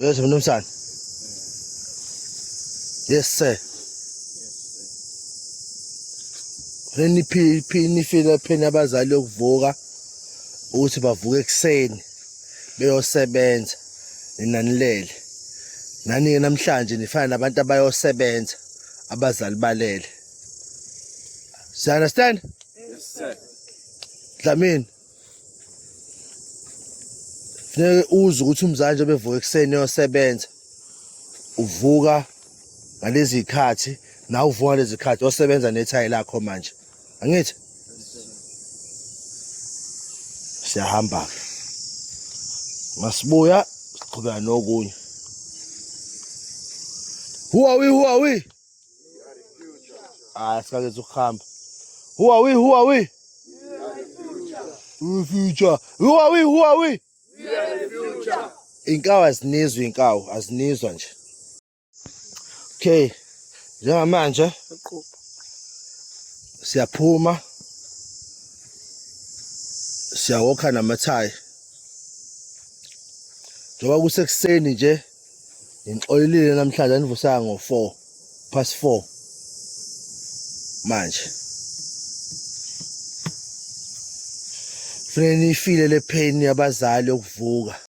Yes, mnumzane. Yes sir. Nifile phela abazali yokuvuka ukuthi bavuke ekseni beyosebenza ninanilele. Nani namhlanje nifana nabantu abayosebenza abazali balele. You understand? Yes, sir. Dlamini. Funeke uze ukuthi umzali nje bevuka ekseni yosebenza. Uvuka ngalezi zikhathi na uvuka lezi zikhathi osebenza nethayi lakho manje. Angithi? Siyahamba ke. Masibuya siqhubeka nokunye. Who are we? We are the future. Ah, sikake ukuhamba. Who are we? We are the future. Who are we? We are the future. Inkawu azinizwa inkawu, azinizwa nje. Okay. Njengamanje siyaphuma. Siyawokha namathayi. Njoba kusekuseni nje ngixolile namhlanje anivusanga ngo4:04 manje. Kufanele nifile le pain yabazali yokuvuka.